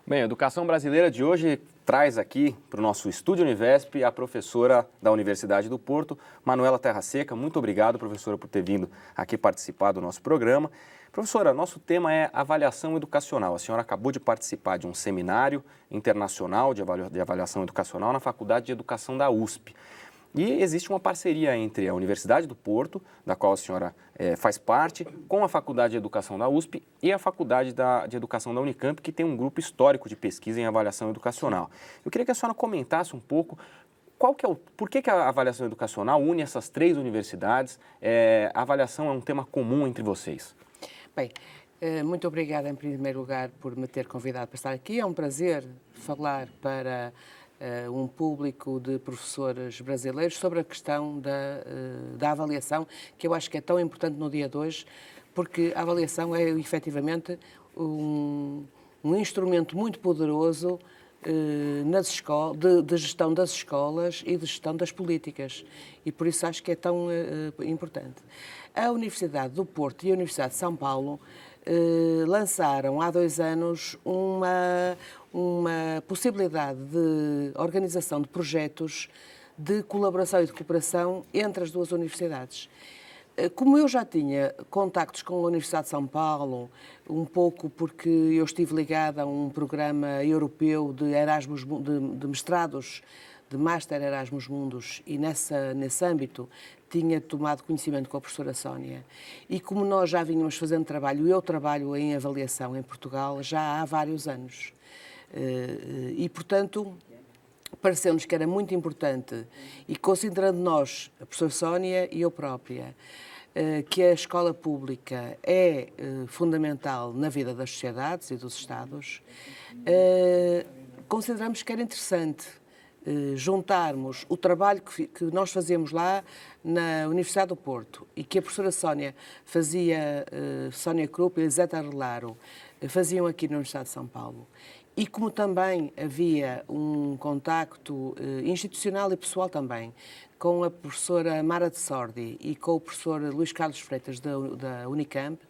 Bem, a Educação Brasileira de hoje traz aqui para o nosso Estúdio Univesp a professora da Universidade do Porto, Manuela Terra Seca. Muito obrigado, professora, por ter vindo aqui participar do nosso programa. Professora, nosso tema é avaliação educacional. A senhora acabou de participar de um seminário internacional de avaliação educacional na Faculdade de Educação da USP. E existe uma parceria entre a Universidade do Porto, da qual a senhora faz parte, com a Faculdade de Educação da USP e a Faculdade de Educação da Unicamp, que tem um grupo histórico de pesquisa em avaliação educacional. Eu queria que a senhora comentasse um pouco por que a avaliação educacional une essas três universidades. A avaliação é um tema comum entre vocês. Bem, muito obrigada em primeiro lugar por me ter convidado para estar aqui. É um prazer falar para um público de professores brasileiros sobre a questão da avaliação, que eu acho que é tão importante no dia de hoje, porque a avaliação é efetivamente um instrumento muito poderoso de gestão das escolas e de gestão das políticas, e por isso acho que é tão importante. A Universidade do Porto e a Universidade de São Paulo lançaram há 2 anos uma possibilidade de organização de projetos de colaboração e de cooperação entre as duas universidades. Como eu já tinha contactos com a Universidade de São Paulo, um pouco porque eu estive ligada a um programa europeu de Erasmus, de mestrados, de Master Erasmus Mundus, e nesse âmbito tinha tomado conhecimento com a professora Sónia. E como nós já vínhamos fazendo trabalho, eu trabalho em avaliação em Portugal já há vários anos. E, portanto, pareceu-nos que era muito importante, e considerando nós, a professora Sónia e eu própria, que a escola pública é fundamental na vida das sociedades e dos Estados, consideramos que era interessante juntarmos o trabalho que nós fazemos lá na Universidade do Porto e que a professora Sónia fazia, Sónia Krupp e Eliseta Relaro, faziam aqui na Universidade de São Paulo. E como também havia um contacto institucional e pessoal também com a professora Mara de Sordi e com o professor Luís Carlos Freitas da Unicamp,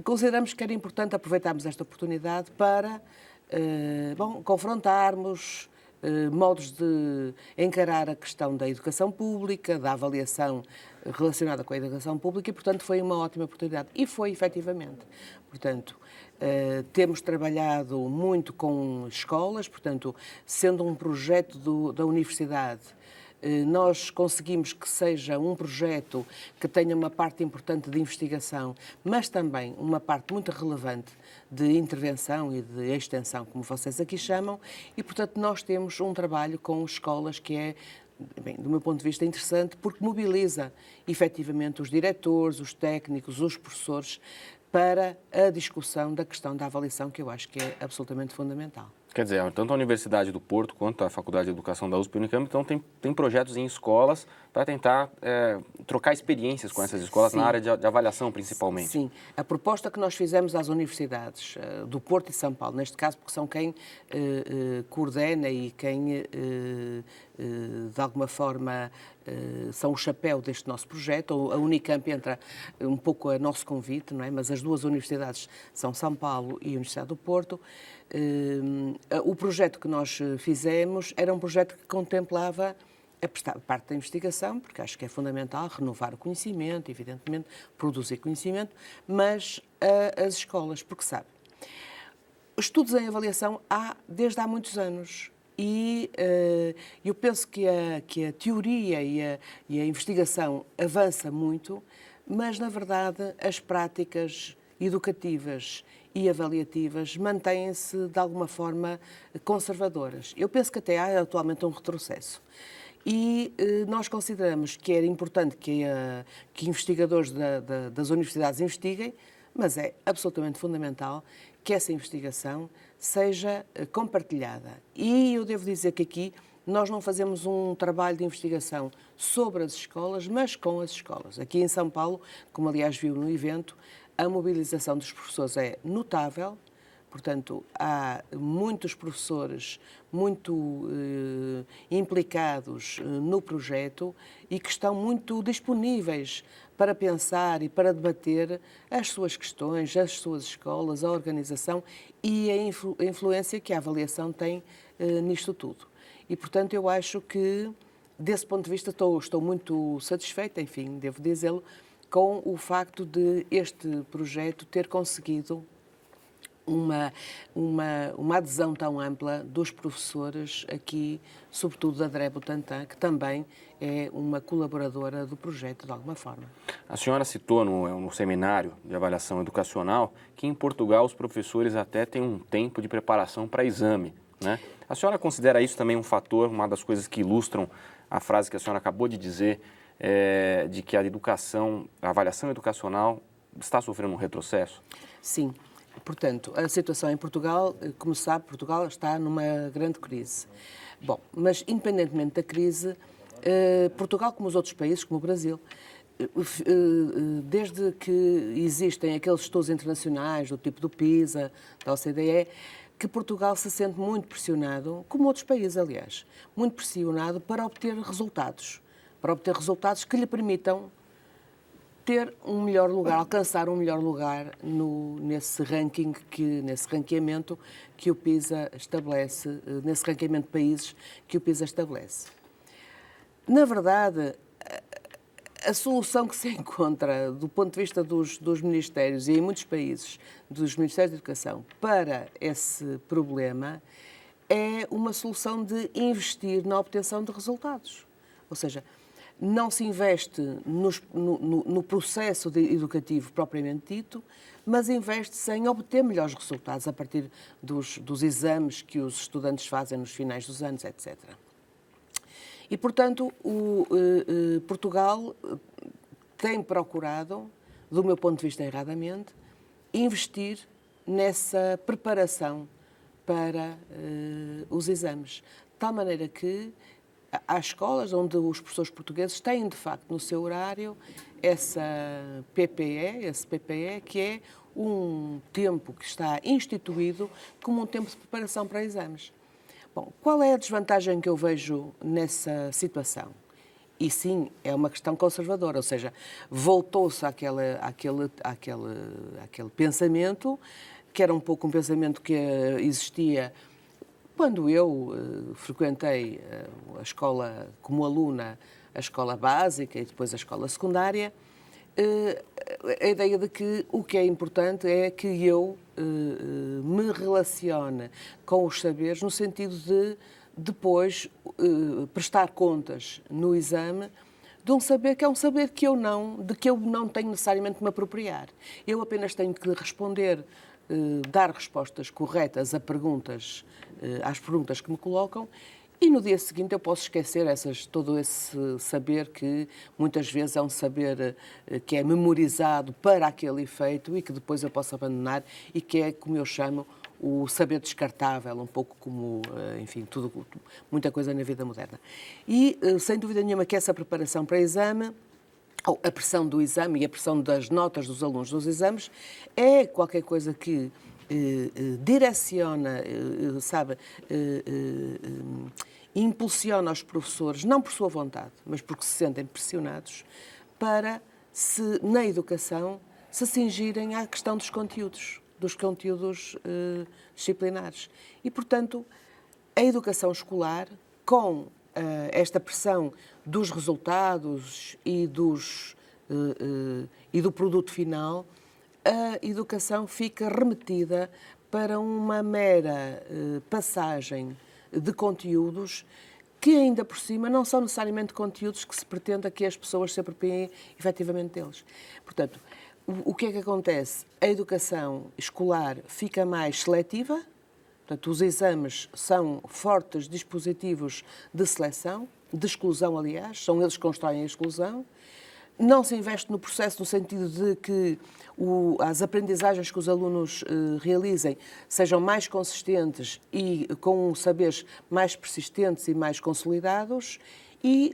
consideramos que era importante aproveitarmos esta oportunidade para confrontarmos modos de encarar a questão da educação pública, da avaliação relacionada com a educação pública, e, portanto, foi uma ótima oportunidade. E foi, efetivamente. Portanto, temos trabalhado muito com escolas, portanto, sendo um projeto da universidade, nós conseguimos que seja um projeto que tenha uma parte importante de investigação, mas também uma parte muito relevante de intervenção e de extensão, como vocês aqui chamam, e, portanto, nós temos um trabalho com escolas que é, bem, do meu ponto de vista, interessante, porque mobiliza, efetivamente, os diretores, os técnicos, os professores, para a discussão da questão da avaliação, que eu acho que é absolutamente fundamental. Quer dizer, tanto a Universidade do Porto quanto a Faculdade de Educação da USP e Unicamp, então, tem projetos em escolas para tentar trocar experiências com essas escolas. Sim. Na área de avaliação, principalmente. Sim. A proposta que nós fizemos às universidades do Porto e São Paulo, neste caso, porque são quem coordena e quem, de alguma forma, são o chapéu deste nosso projeto. A Unicamp entra um pouco a nosso convite, não é? Mas as duas universidades são São Paulo e a Universidade do Porto. O projeto que nós fizemos era um projeto que contemplava a parte da investigação, porque acho que é fundamental renovar o conhecimento, evidentemente, produzir conhecimento, mas as escolas, porque sabe, estudos em avaliação há desde há muitos anos. E eu penso que a teoria e a investigação avança muito, mas, na verdade, as práticas educativas e avaliativas mantêm-se, de alguma forma, conservadoras. Eu penso que até há atualmente um retrocesso. E nós consideramos que era importante que investigadores das universidades investiguem, mas é absolutamente fundamental que essa investigação seja compartilhada. E eu devo dizer que aqui nós não fazemos um trabalho de investigação sobre as escolas, mas com as escolas. Aqui em São Paulo, como aliás viu no evento, a mobilização dos professores é notável, Portanto, há muitos professores muito implicados no projeto e que estão muito disponíveis para pensar e para debater as suas questões, as suas escolas, a organização e a influência que a avaliação tem nisto tudo. E, portanto, eu acho que, desse ponto de vista, estou muito satisfeita, enfim, devo dizê-lo, com o facto de este projeto ter conseguido uma adesão tão ampla dos professores aqui, sobretudo da André Butantan, que também é uma colaboradora do projeto, de alguma forma. A senhora citou no seminário de avaliação educacional que em Portugal os professores até têm um tempo de preparação para exame, né? A senhora considera isso também um fator, uma das coisas que ilustram a frase que a senhora acabou de dizer, de que a avaliação educacional está sofrendo um retrocesso? Sim. Portanto, a situação em Portugal, como se sabe, Portugal está numa grande crise. Bom, mas independentemente da crise, Portugal, como os outros países, como o Brasil, desde que existem aqueles estudos internacionais do tipo do PISA, da OCDE, que Portugal se sente muito pressionado, como outros países, aliás, muito pressionado para obter resultados que lhe permitam ter um melhor lugar, alcançar um melhor lugar nesse ranqueamento que o PISA estabelece, nesse ranqueamento de países que o PISA estabelece. Na verdade, a solução que se encontra do ponto de vista dos ministérios e em muitos países, dos Ministérios da Educação, para esse problema é uma solução de investir na obtenção de resultados. Ou seja, não se investe no processo educativo propriamente dito, mas investe-se em obter melhores resultados a partir dos exames que os estudantes fazem nos finais dos anos, etc. E, portanto, Portugal tem procurado, do meu ponto de vista erradamente, investir nessa preparação para os exames. De tal maneira que há escolas onde os professores portugueses têm, de facto, no seu horário esse PPE, que é um tempo que está instituído como um tempo de preparação para exames. Bom, qual é a desvantagem que eu vejo nessa situação? E sim, é uma questão conservadora, ou seja, voltou-se àquele pensamento, que era um pouco um pensamento que existia quando eu frequentei a escola como aluna, a escola básica e depois a escola secundária, a ideia de que o que é importante é que eu me relacione com os saberes no sentido de depois prestar contas no exame de um saber que é um saber de que eu não tenho necessariamente de me apropriar. Eu apenas tenho que responder, dar respostas corretas às perguntas que me colocam, e no dia seguinte eu posso esquecer todo esse saber que muitas vezes é um saber que é memorizado para aquele efeito e que depois eu posso abandonar e que é, como eu chamo, o saber descartável, um pouco como, enfim, muita coisa na vida moderna. E, sem dúvida nenhuma, que essa preparação para exame, ou a pressão do exame e a pressão das notas dos alunos dos exames, é qualquer coisa que direciona, impulsiona os professores, não por sua vontade, mas porque se sentem pressionados, para, na educação, se cingirem à questão dos conteúdos disciplinares. E, portanto, a educação escolar, com esta pressão dos resultados e do produto final, a educação fica remetida para uma mera passagem de conteúdos que, ainda por cima, não são necessariamente conteúdos que se pretenda que as pessoas se apropriem efetivamente deles. Portanto, o que é que acontece? A educação escolar fica mais seletiva, portanto, os exames são fortes dispositivos de seleção, de exclusão, aliás, são eles que constroem a exclusão. Não se investe no processo no sentido de que as aprendizagens que os alunos realizem sejam mais consistentes e com saberes mais persistentes e mais consolidados e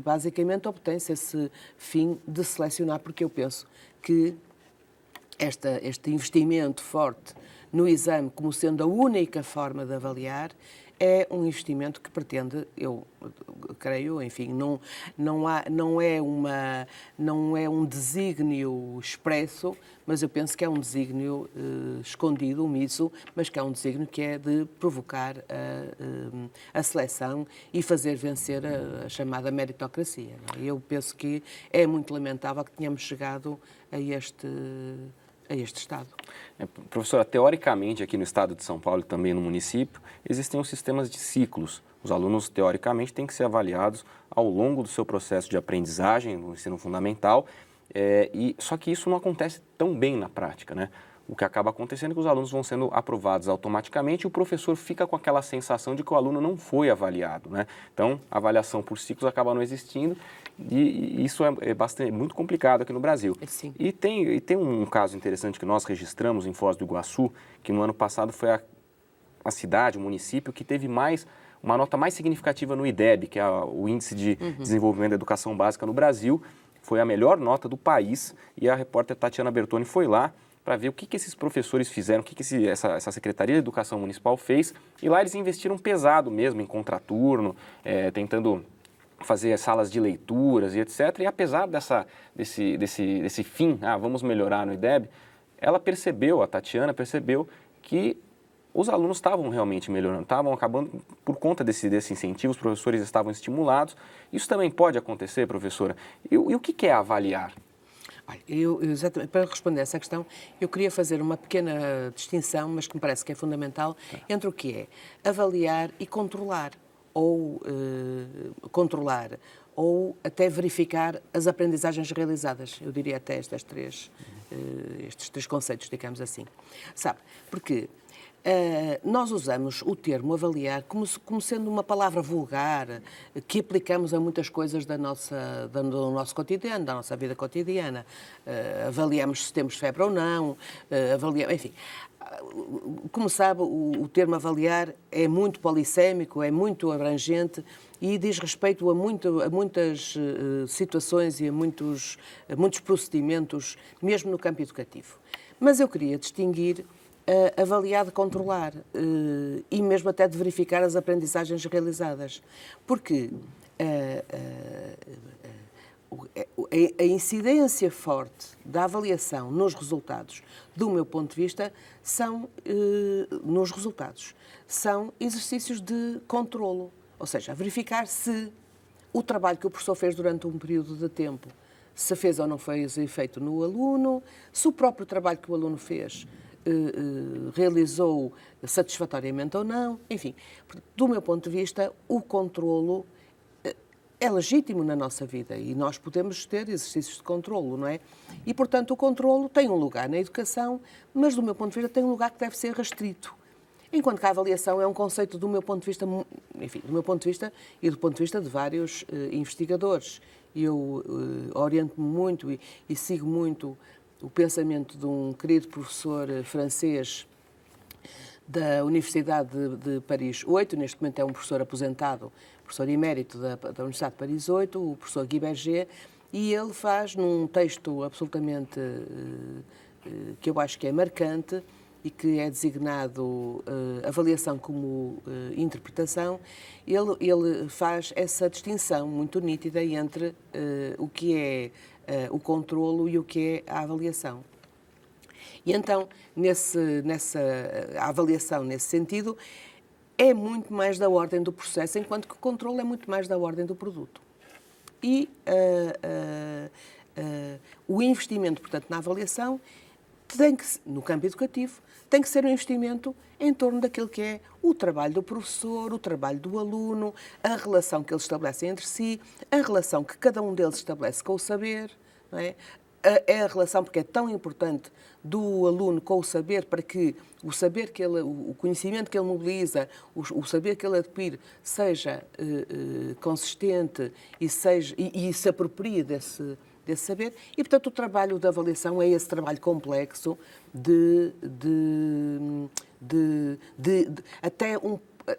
basicamente obtém-se esse fim de selecionar, porque eu penso que este investimento forte no exame como sendo a única forma de avaliar, é um investimento que pretende, eu creio, enfim, não é um desígnio expresso, mas eu penso que é um desígnio escondido, omisso, mas que é um desígnio que é de provocar a seleção e fazer vencer a chamada meritocracia. Não é? Eu penso que é muito lamentável que tenhamos chegado a este estado. Professora, teoricamente aqui no estado de São Paulo e também no município, existem os sistemas de ciclos. Os alunos, teoricamente, têm que ser avaliados ao longo do seu processo de aprendizagem no ensino fundamental, só que isso não acontece tão bem na prática, né? O que acaba acontecendo é que os alunos vão sendo aprovados automaticamente e o professor fica com aquela sensação de que o aluno não foi avaliado, né? Então, a avaliação por ciclos acaba não existindo e isso é muito complicado aqui no Brasil. Sim. E tem um caso interessante que nós registramos em Foz do Iguaçu, que no ano passado foi a cidade, o município, que teve uma nota mais significativa no IDEB, que é o Índice de Desenvolvimento da Educação Básica no Brasil. Foi a melhor nota do país e a repórter Tatiana Bertoni foi lá para ver o que esses professores fizeram, o que essa Secretaria de Educação Municipal fez. E lá eles investiram pesado mesmo em contraturno, tentando fazer salas de leituras e etc. E apesar desse fim, vamos melhorar no IDEB, a Tatiana percebeu que os alunos estavam realmente melhorando, estavam acabando por conta desse incentivo, os professores estavam estimulados. Isso também pode acontecer, professora? E o que é avaliar? Exatamente, para responder a essa questão, eu queria fazer uma pequena distinção, mas que me parece que é fundamental, entre o que é avaliar e controlar, ou até verificar as aprendizagens realizadas. Eu diria até estes três conceitos, digamos assim. Sabe, porque nós usamos o termo avaliar como sendo uma palavra vulgar que aplicamos a muitas coisas do nosso cotidiano, da nossa vida cotidiana. Avaliamos se temos febre ou não, enfim. Como sabe, o termo avaliar é muito polissémico, é muito abrangente e diz respeito a muitas situações e a muitos procedimentos, mesmo no campo educativo. Mas eu queria distinguir avaliar de controlar e mesmo até de verificar as aprendizagens realizadas. Porque a incidência forte da avaliação nos resultados, do meu ponto de vista, são exercícios de controlo. Ou seja, verificar se o trabalho que o professor fez durante um período de tempo, se fez ou não fez efeito no aluno, se o próprio trabalho que o aluno fez realizou satisfatoriamente ou não, enfim. Do meu ponto de vista, o controlo é legítimo na nossa vida e nós podemos ter exercícios de controlo, não é? E, portanto, o controlo tem um lugar na educação, mas, do meu ponto de vista, tem um lugar que deve ser restrito. Enquanto que a avaliação é um conceito, do meu ponto de vista, enfim, do meu ponto de vista e do ponto de vista de vários investigadores. Eu oriento-me muito e sigo muito o pensamento de um querido professor francês da Universidade de Paris 8, neste momento é um professor aposentado, professor emérito da Universidade de Paris 8, o professor Guy Berger, e ele faz num texto absolutamente que eu acho que é marcante e que é designado avaliação como interpretação, ele faz essa distinção muito nítida entre o que é o controlo e o que é a avaliação. E então, a avaliação nesse sentido é muito mais da ordem do processo, enquanto que o controlo é muito mais da ordem do produto. E o investimento, portanto, na avaliação, no campo educativo, tem que ser um investimento em torno daquilo que é o trabalho do professor, o trabalho do aluno, a relação que eles estabelecem entre si, a relação que cada um deles estabelece com o saber, não é? É a relação, porque é tão importante, do aluno com o saber, para que o saber o conhecimento que ele mobiliza, o saber que ele adquire, seja consistente e se aproprie desse saber. E, portanto, o trabalho da avaliação é esse trabalho complexo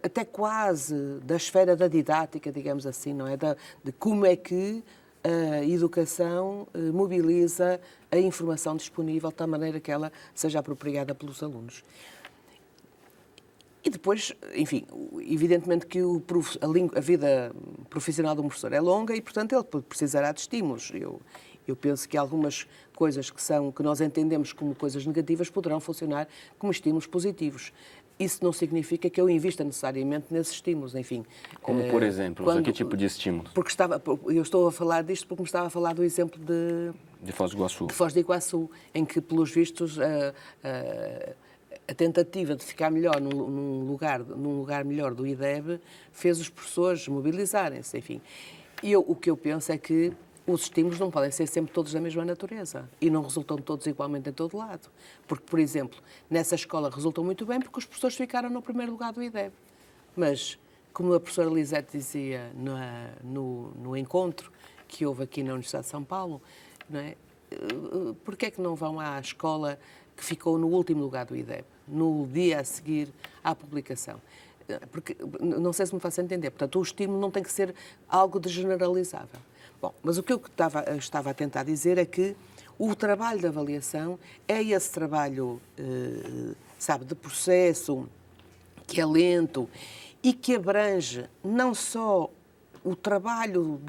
até quase da esfera da didática, digamos assim, não é? De como é que a educação mobiliza a informação disponível de tal maneira que ela seja apropriada pelos alunos. E depois, enfim, evidentemente que a vida profissional de um professor é longa e, portanto, ele precisará de estímulos. Eu penso que algumas coisas que nós entendemos como coisas negativas poderão funcionar como estímulos positivos. Isso não significa que eu invista necessariamente nesses estímulos, enfim. Como, por exemplo, que tipo de estímulos? Eu estou a falar disto porque me estava a falar do exemplo de Foz do Iguaçu. De Foz do Iguaçu, em que, pelos vistos, a tentativa de ficar melhor num lugar melhor do IDEB fez os professores mobilizarem-se, enfim. O que eu penso é que os estímulos não podem ser sempre todos da mesma natureza e não resultam todos igualmente em todo lado. Porque, por exemplo, nessa escola resultam muito bem porque os professores ficaram no primeiro lugar do IDEB. Mas, como a professora Lisete dizia no encontro que houve aqui na Universidade de São Paulo, não é? Porquê é que não vão à escola que ficou no último lugar do IDEB, no dia a seguir à publicação? Porque, não sei se me faço entender, portanto, o estímulo não tem que ser algo de generalizável. Bom, mas o que eu estava a tentar dizer é que o trabalho de avaliação é esse trabalho, de processo, que é lento e que abrange não só o trabalho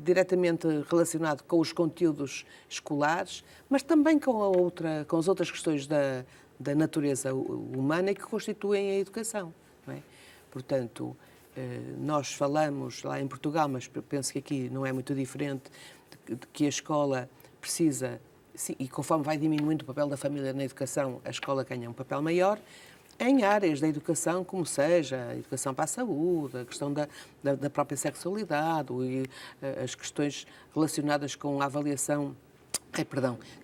diretamente relacionado com os conteúdos escolares, mas também com as outras questões da natureza humana que constituem a educação, não é? Portanto, nós falamos lá em Portugal, mas penso que aqui não é muito diferente, de que a escola precisa, e conforme vai diminuindo o papel da família na educação, a escola ganha um papel maior, em áreas da educação, como seja a educação para a saúde, a questão da própria sexualidade e as questões relacionadas com a avaliação,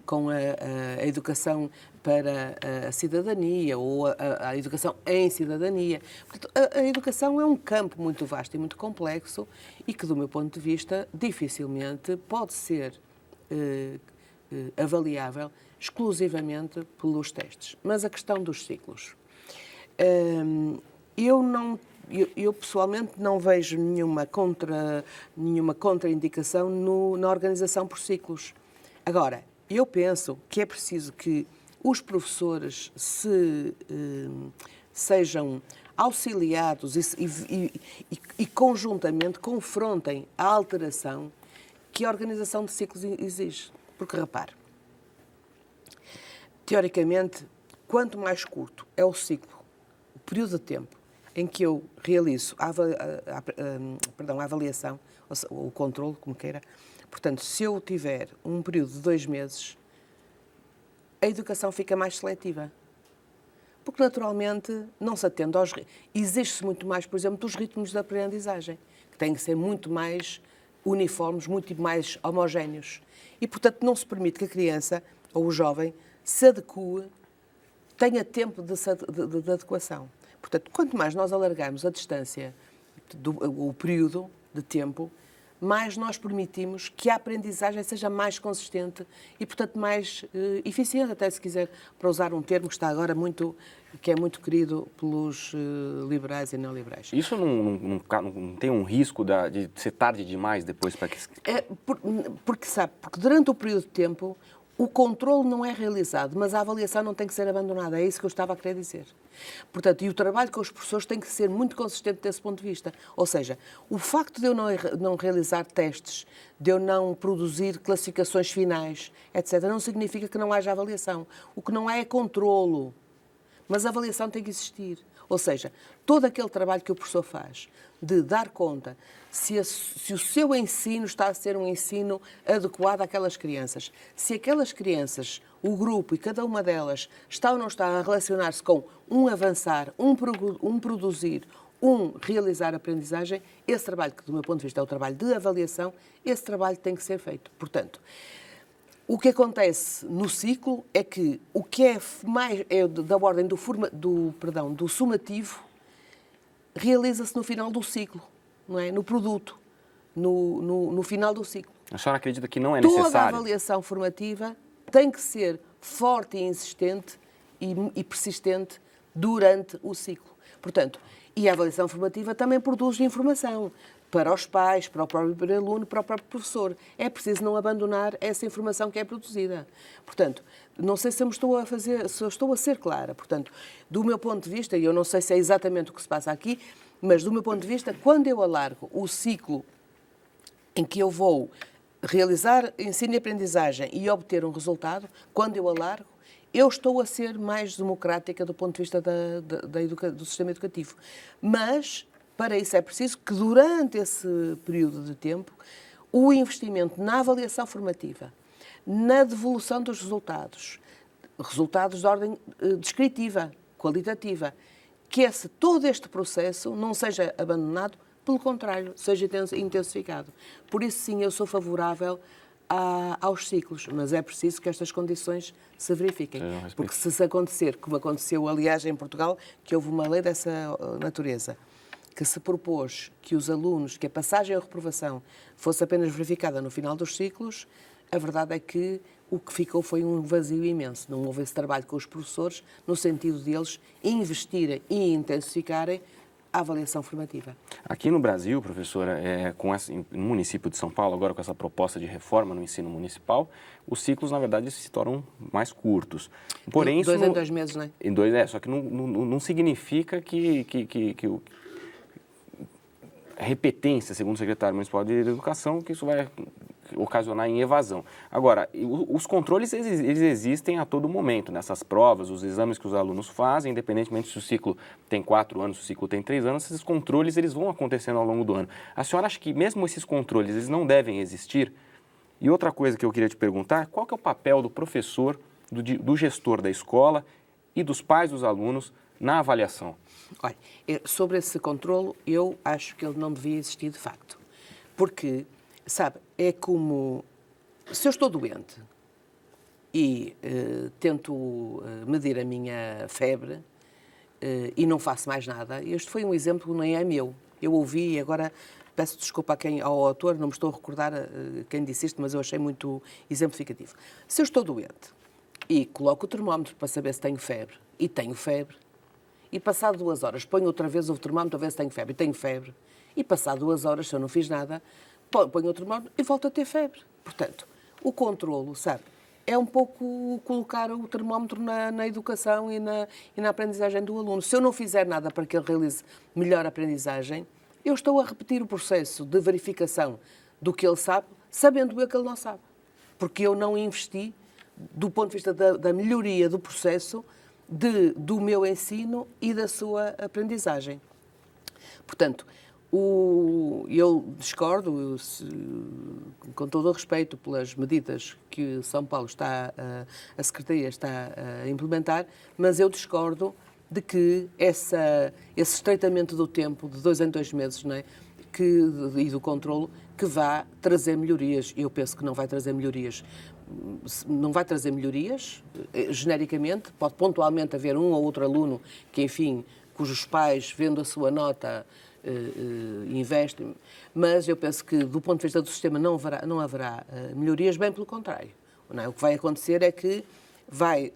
com a educação para a cidadania ou a educação em cidadania. Portanto, a educação é um campo muito vasto e muito complexo e que, do meu ponto de vista, dificilmente pode ser avaliável exclusivamente pelos testes. Mas a questão dos ciclos. Eu pessoalmente não vejo nenhuma contraindicação na organização por ciclos. Agora, eu penso que é preciso que os professores sejam auxiliados e conjuntamente confrontem a alteração que a organização de ciclos exige. Porque, repare, teoricamente, quanto mais curto é o ciclo, o período de tempo em que eu realizo a avaliação, ou o controle, como queira. Portanto, se eu tiver um período de 2 meses, a educação fica mais seletiva. Porque, naturalmente, não se atende aos... Exige-se muito mais, por exemplo, dos ritmos de aprendizagem, que têm que ser muito mais uniformes, muito mais homogéneos. E, portanto, não se permite que a criança ou o jovem se adeque, tenha tempo de adequação. Portanto, quanto mais nós alargarmos a distância, o período de tempo, mais nós permitimos que a aprendizagem seja mais consistente e, portanto, mais eficiente, até se quiser, para usar um termo que está agora que é muito querido pelos liberais e não liberais. Isso não tem um risco de ser tarde demais depois para que... Porque durante o período de tempo o controle não é realizado, mas a avaliação não tem que ser abandonada. É isso que eu estava a querer dizer. Portanto, e o trabalho com os professores tem que ser muito consistente desse ponto de vista. Ou seja, o facto de eu não realizar testes, de eu não produzir classificações finais, etc., não significa que não haja avaliação. O que não é controlo, mas a avaliação tem que existir. Ou seja, todo aquele trabalho que o professor faz de dar conta se o seu ensino está a ser um ensino adequado àquelas crianças, se aquelas crianças, o grupo e cada uma delas está ou não está a relacionar-se com um avançar, um produzir, um realizar a aprendizagem, esse trabalho, que do meu ponto de vista é o trabalho de avaliação, esse trabalho tem que ser feito. Portanto, o que acontece no ciclo é que o que é mais da ordem do sumativo realiza-se no final do ciclo, não é? No produto, no final do ciclo. A senhora acredita que não é necessário? Toda a avaliação formativa tem que ser forte e insistente e persistente durante o ciclo. Portanto, e a avaliação formativa também produz informação. para os pais, para o próprio aluno, para o próprio professor. É preciso não abandonar essa informação que é produzida. Portanto, não sei se eu estou a ser clara. Portanto, do meu ponto de vista, e eu não sei se é exatamente o que se passa aqui, mas do meu ponto de vista, quando eu alargo o ciclo em que eu vou realizar ensino e aprendizagem e obter um resultado, quando eu alargo, eu estou a ser mais democrática do ponto de vista do sistema educativo. Mas, para isso é preciso que, durante esse período de tempo, o investimento na avaliação formativa, na devolução dos resultados de ordem descritiva, qualitativa, que todo este processo não seja abandonado, pelo contrário, seja intensificado. Por isso, sim, eu sou favorável aos ciclos, mas é preciso que estas condições se verifiquem. Porque se acontecer, como aconteceu, aliás, em Portugal, que houve uma lei dessa natureza, que se propôs que os alunos, que a passagem à reprovação fosse apenas verificada no final dos ciclos, a verdade é que o que ficou foi um vazio imenso. Não houve esse trabalho com os professores, no sentido de eles investirem e intensificarem a avaliação formativa. Aqui no Brasil, professora, no município de São Paulo, agora com essa proposta de reforma no ensino municipal, os ciclos, na verdade, se tornam mais curtos. Porém, dois em 2 meses, não é? Em 2, só que não significa que repetência, segundo o secretário municipal de Educação, que isso vai ocasionar em evasão. Agora, os controles eles existem a todo momento, nessas provas, os exames que os alunos fazem, independentemente se o ciclo tem 4 anos, se o ciclo tem 3 anos, esses controles eles vão acontecendo ao longo do ano. A senhora acha que mesmo esses controles eles não devem existir? E outra coisa que eu queria te perguntar, qual que é o papel do professor, do gestor da escola e dos pais dos alunos na avaliação? Olha, sobre esse controlo, eu acho que ele não devia existir de facto. Porque, sabe, é como se eu estou doente e tento medir a minha febre e não faço mais nada. Este foi um exemplo que nem é meu. Eu ouvi e agora peço desculpa ao autor, não me estou a recordar quem disse isto, mas eu achei muito exemplificativo. Se eu estou doente e coloco o termómetro para saber se tenho febre, e tenho febre, e passado 2 horas ponho outra vez o termómetro a ver se tenho febre, e tenho febre, e passado 2 horas, se eu não fiz nada, ponho o termómetro e volto a ter febre. Portanto, o controlo, sabe, é um pouco colocar o termómetro na educação e na aprendizagem do aluno. Se eu não fizer nada para que ele realize melhor a aprendizagem, eu estou a repetir o processo de verificação do que ele sabe, sabendo eu que ele não sabe. Porque eu não investi, do ponto de vista da melhoria do processo, do meu ensino e da sua aprendizagem. Portanto, eu discordo, com todo o respeito, pelas medidas que São Paulo a Secretaria está a implementar, mas eu discordo de que esse estreitamento do tempo, de 2 em 2 meses, não é? E do controlo, que vá trazer melhorias. Eu penso que não vai trazer melhorias. Não vai trazer melhorias, genericamente. Pode pontualmente haver um ou outro aluno que, enfim, cujos pais, vendo a sua nota, investem, mas eu penso que, do ponto de vista do sistema, não haverá melhorias, bem pelo contrário. Não é? O que vai acontecer é que vai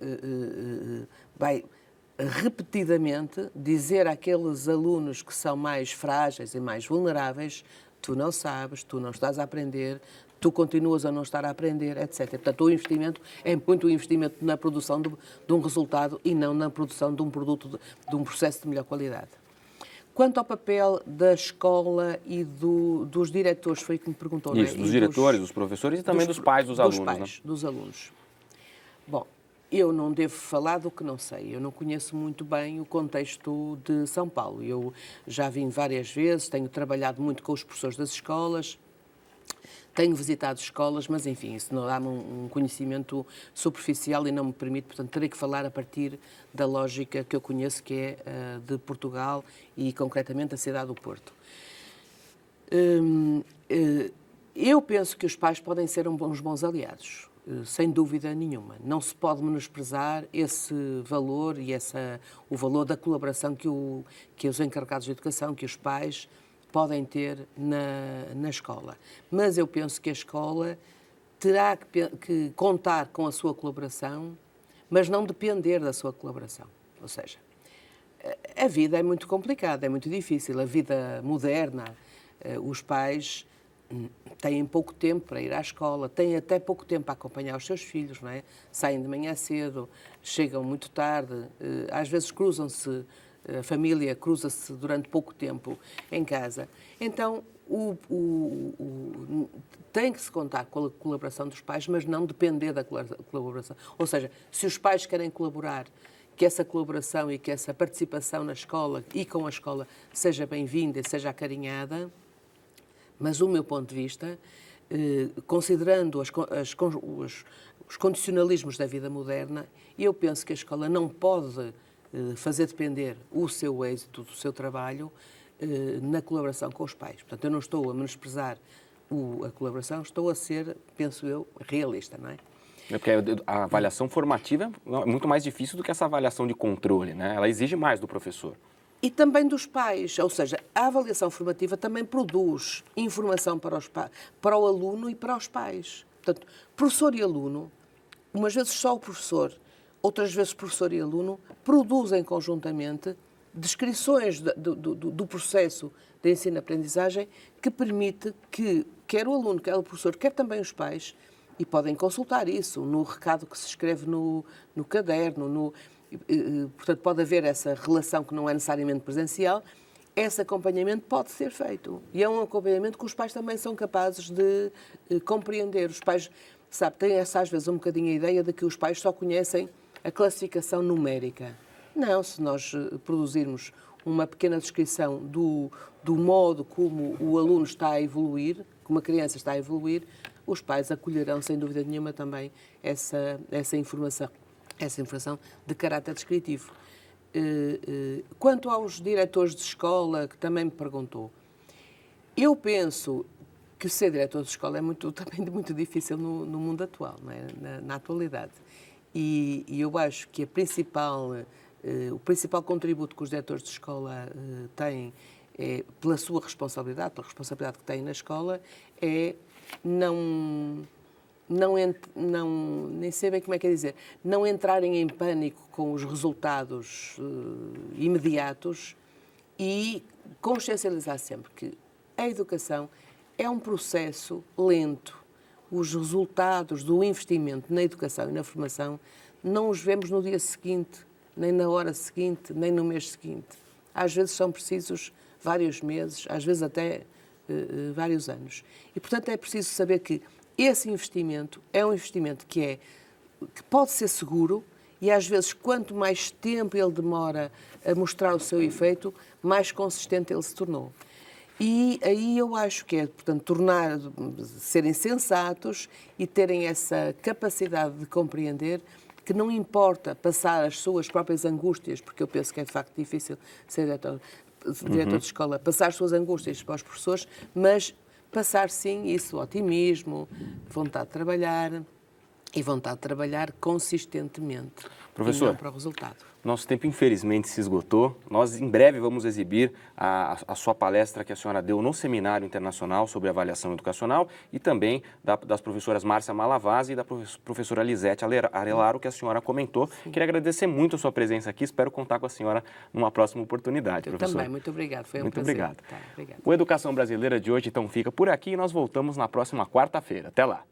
repetidamente dizer àqueles alunos que são mais frágeis e mais vulneráveis: tu não sabes, tu não estás a aprender, tu continuas a não estar a aprender, etc. Portanto, o investimento é muito o investimento na produção de um resultado e não na produção de um produto, de um processo de melhor qualidade. Quanto ao papel da escola e dos diretores, foi o que me perguntou, não é? Isso, dos diretores, dos professores e também dos pais dos alunos. Dos pais, dos alunos. Bom, eu não devo falar do que não sei. Eu não conheço muito bem o contexto de São Paulo. Eu já vim várias vezes, tenho trabalhado muito com os professores das escolas, tenho visitado escolas, mas, enfim, isso não dá-me um conhecimento superficial e não me permite, portanto, terei que falar a partir da lógica que eu conheço, que é de Portugal e, concretamente, da cidade do Porto. Eu penso que os pais podem ser uns bons aliados, sem dúvida nenhuma. Não se pode menosprezar esse valor e o valor da colaboração que os encarregados de educação, que os pais podem ter na escola. Mas eu penso que a escola terá que contar com a sua colaboração, mas não depender da sua colaboração. Ou seja, a vida é muito complicada, é muito difícil. A vida moderna, Os pais têm pouco tempo para ir à escola, têm até pouco tempo para acompanhar os seus filhos, não é? Saem de manhã cedo, chegam muito tarde, às vezes cruzam-se, a família cruza-se durante pouco tempo em casa. Então, tem que se contar com a colaboração dos pais, mas não depender da colaboração. Ou seja, se os pais querem colaborar, que essa colaboração e que essa participação na escola e com a escola seja bem-vinda e seja acarinhada, mas o meu ponto de vista, considerando os condicionalismos da vida moderna, eu penso que a escola não pode fazer depender o seu êxito do seu trabalho na colaboração com os pais. Portanto, eu não estou a menosprezar a colaboração, estou a ser, penso eu, realista, não é? É porque a avaliação formativa é muito mais difícil do que essa avaliação de controle, né? Ela exige mais do professor. E também dos pais, ou seja, a avaliação formativa também produz informação para o aluno e para os pais. Portanto, professor e aluno, umas vezes só o professor, outras vezes professor e aluno, produzem conjuntamente descrições do processo de ensino-aprendizagem que permite que quer o aluno, quer o professor, quer também os pais, e podem consultar isso no recado que se escreve no caderno, portanto, pode haver essa relação que não é necessariamente presencial, esse acompanhamento pode ser feito. E é um acompanhamento que os pais também são capazes de compreender. Os pais, sabe, têm às vezes um bocadinho a ideia de que os pais só conhecem a classificação numérica. Não, se nós produzirmos uma pequena descrição do modo como o aluno está a evoluir, como a criança está a evoluir, os pais acolherão, sem dúvida nenhuma, também essa informação de caráter descritivo. Quanto aos diretores de escola, que também me perguntou, eu penso que ser diretor de escola é também muito difícil no mundo atual, não é? na atualidade. E eu acho que o principal contributo que os diretores de escola têm, pela sua responsabilidade, pela responsabilidade que têm na escola, é nem sei bem como é que é dizer, não entrarem em pânico com os resultados imediatos e consciencializar sempre que a educação é um processo lento. Os resultados do investimento na educação e na formação não os vemos no dia seguinte, nem na hora seguinte, nem no mês seguinte. Às vezes são precisos vários meses, às vezes até vários anos. E, portanto, é preciso saber que esse investimento é um investimento que pode ser seguro e, às vezes, quanto mais tempo ele demora a mostrar o seu efeito, mais consistente ele se tornou. E aí eu acho que portanto, serem sensatos e terem essa capacidade de compreender que não importa passar as suas próprias angústias, porque eu penso que é de facto difícil ser diretor de escola, passar as suas angústias para os professores, mas passar sim isso, otimismo, vontade de trabalhar e vontade de trabalhar consistentemente. Professor, e não para o resultado. Nosso tempo infelizmente se esgotou. Nós em breve vamos exibir a sua palestra que a senhora deu no Seminário Internacional sobre Avaliação Educacional e também das professoras Márcia Malavasi e da professora Lisete Arelaro, que a senhora comentou. Sim. Queria agradecer muito a sua presença aqui, espero contar com a senhora numa próxima oportunidade, professor. Também, muito obrigado, foi um muito prazer. Obrigado. Tá, obrigado. O Educação Brasileira de hoje então fica por aqui e nós voltamos na próxima quarta-feira. Até lá.